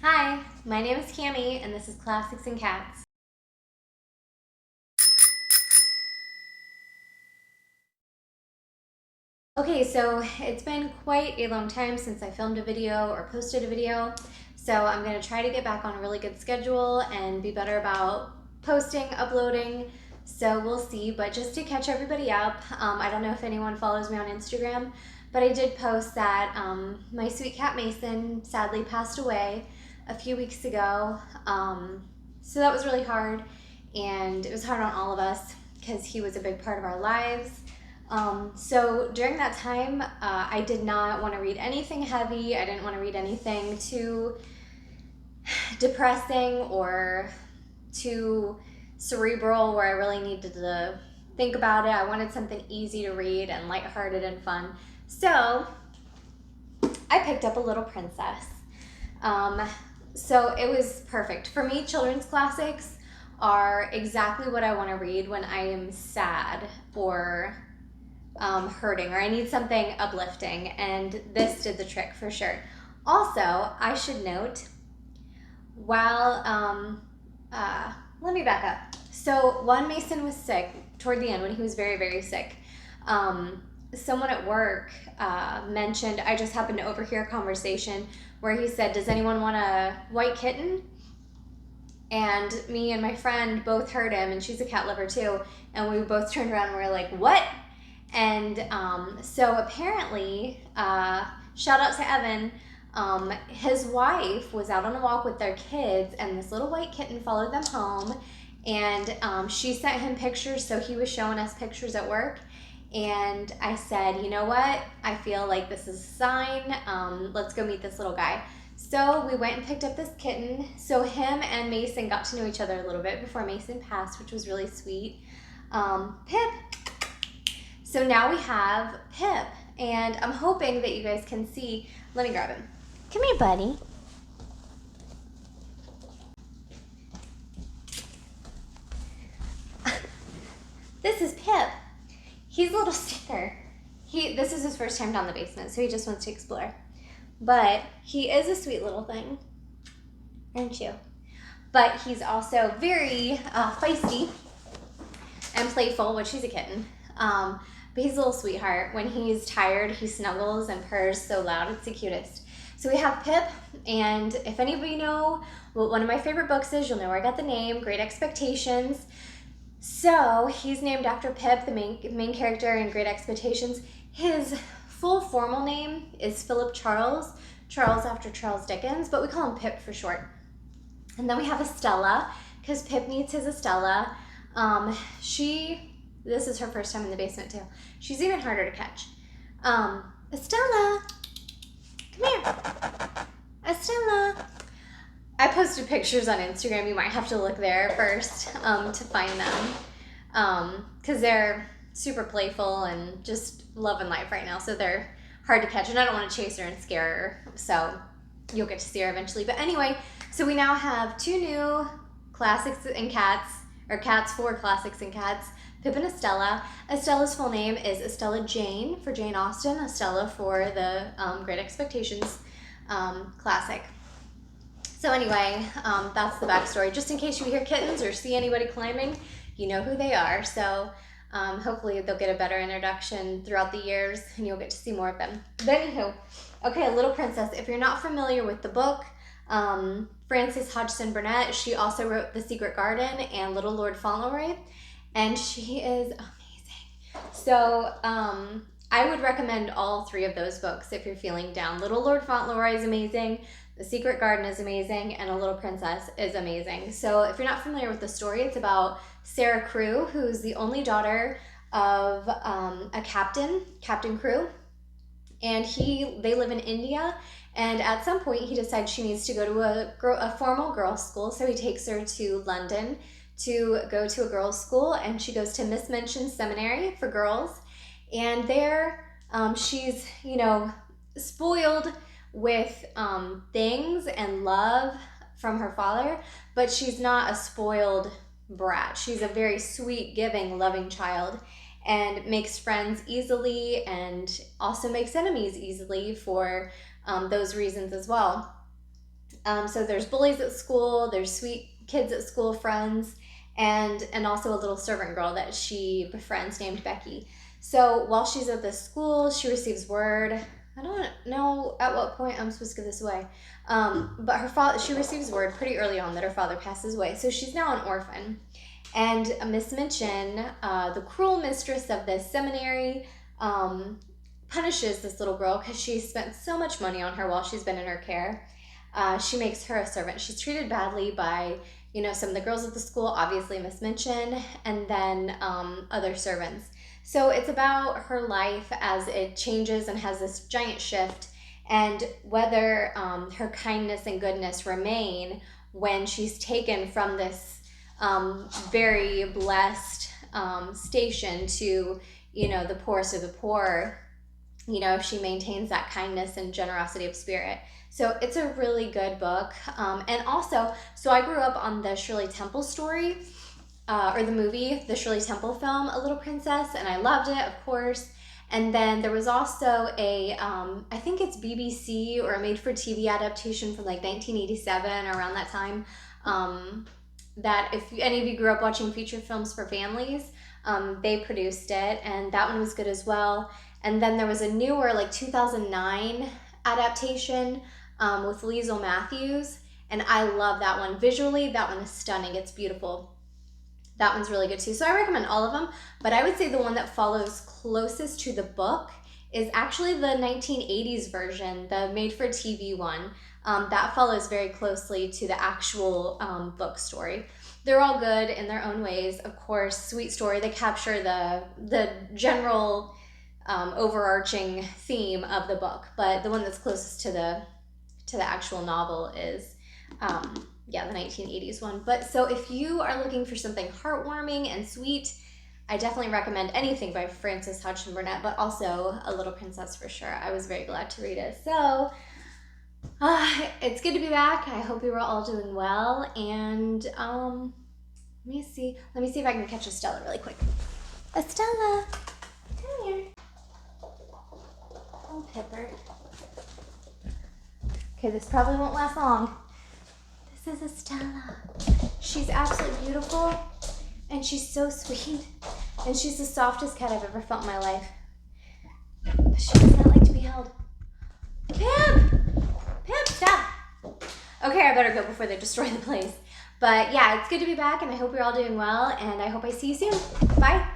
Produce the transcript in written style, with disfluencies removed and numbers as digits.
Hi, my name is Cami, and this is Classics and Cats. Okay, so it's been quite a long time since I filmed a video or posted a video, so I'm going to try to get back on a really good schedule and be better about posting, uploading, so we'll see. But just to catch everybody up, I don't know if anyone follows me on Instagram, but I did post that my sweet cat Mason sadly passed away a few weeks ago, so that was really hard, and it was hard on all of us because he was a big part of our lives. So during that time, I did not want to read anything heavy. I didn't want to read anything too depressing or too cerebral where I really needed to think about it. I wanted something easy to read and lighthearted and fun. So I picked up A Little Princess. Um, so it was perfect. For me, children's classics are exactly what I want to read when I am sad or hurting or I need something uplifting, and this did the trick for sure. Also, I should note, while let me back up. So when Mason was sick, toward the end when he was very, very sick, someone at work mentioned, I just happened to overhear a conversation where he said, does anyone want a white kitten? And me and my friend both heard him, and she's a cat lover too, and we both turned around and we were like, what? And so apparently, shout out to Evan, his wife was out on a walk with their kids, and this little white kitten followed them home, and she sent him pictures, so he was showing us pictures at work. And I said, you know what? I feel like this is a sign. Let's go meet this little guy. So we went and picked up this kitten. So him and Mason got to know each other a little bit before Mason passed, which was really sweet. Pip. So now we have Pip, and I'm hoping that you guys can see. Let me grab him. Come here, buddy. This is Pip. He's a little sticker. This is his first time down the basement, so he just wants to explore. But he is a sweet little thing, aren't you? But he's also very feisty and playful, which he's a kitten. But he's a little sweetheart. When he's tired, he snuggles and purrs so loud. It's the cutest. So we have Pip, and if anybody know what one of my favorite books is, you'll know where I got the name, Great Expectations. So he's named after Pip, the main character in Great Expectations. His full formal name is Philip Charles after Charles Dickens, but we call him Pip for short. And then we have Estella, because Pip needs his Estella. This is her first time in the basement too. She's even harder to catch. Estella, come here. Estella. I posted pictures on Instagram. You might have to look there first to find them, because they're super playful and just loving life right now. So they're hard to catch, and I don't want to chase her and scare her. So you'll get to see her eventually. But anyway, so we now have two new classics and cats, or cats for classics and cats. Pip and Estella. Estella's full name is Estella Jane for Jane Austen. Estella for the Great Expectations classic. So anyway, that's the backstory. Just in case you hear kittens or see anybody climbing, you know who they are. So hopefully they'll get a better introduction throughout the years, and you'll get to see more of them. But anywho, okay, A Little Princess. If you're not familiar with the book, Frances Hodgson Burnett, she also wrote The Secret Garden and Little Lord Fauntleroy, and she is amazing. So I would recommend all three of those books if you're feeling down. Little Lord Fauntleroy is amazing, The Secret Garden is amazing, and A Little Princess is amazing. So if you're not familiar with the story, it's about Sarah Crewe, who's the only daughter of a captain, Captain Crewe, and they live in India. And at some point, he decides she needs to go to a formal girls' school, so he takes her to London to go to a girls' school, and she goes to Miss Minchin's Seminary for girls. And there, she's, spoiled with things and love from her father, but she's not a spoiled brat. She's a very sweet, giving, loving child, and makes friends easily and also makes enemies easily for those reasons as well. So there's bullies at school, there's sweet kids at school, friends, and also a little servant girl that she befriends named Becky. So while she's at this school, she receives word. I don't know at what point I'm supposed to give this away, but she receives word pretty early on that her father passes away. So she's now an orphan. And Miss Minchin, the cruel mistress of this seminary, punishes this little girl because she spent so much money on her while she's been in her care. She makes her a servant. She's treated badly by, some of the girls at the school, obviously Miss Minchin, and then other servants. So it's about her life as it changes and has this giant shift, and whether her kindness and goodness remain when she's taken from this very blessed station to, the poorest of the poor, if she maintains that kindness and generosity of spirit. So it's a really good book. And also, so I grew up on the Shirley Temple story, or the movie, the Shirley Temple film, A Little Princess, and I loved it, of course. And then there was also a, I think it's BBC or a made-for-TV adaptation from like 1987, around that time, that if any of you grew up watching feature films for families, they produced it, and that one was good as well. And then there was a newer, like 2009 adaptation with Liesl Matthews, and I love that one. Visually, that one is stunning. It's beautiful. That one's really good too. So I recommend all of them, but I would say the one that follows closest to the book is actually the 1980s version, the made-for-TV one. That follows very closely to the actual book story. They're all good in their own ways. Of course, sweet story. They capture the general overarching theme of the book, but the one that's closest to the actual novel is the 1980s one. But so if you are looking for something heartwarming and sweet, I definitely recommend anything by Frances Hodgson Burnett, but also A Little Princess for sure. I was very glad to read it. So it's good to be back. I hope you were all doing well, and let me see if I can catch Estella really quick. Estella, come here. Oh, Pipper. Okay, this probably won't last long. This is Estella. She's absolutely beautiful, and she's so sweet, and she's the softest cat I've ever felt in my life. But she does not like to be held. Pip, stop. Okay, I better go before they destroy the place. But yeah, it's good to be back, and I hope you're all doing well, and I hope I see you soon. Bye.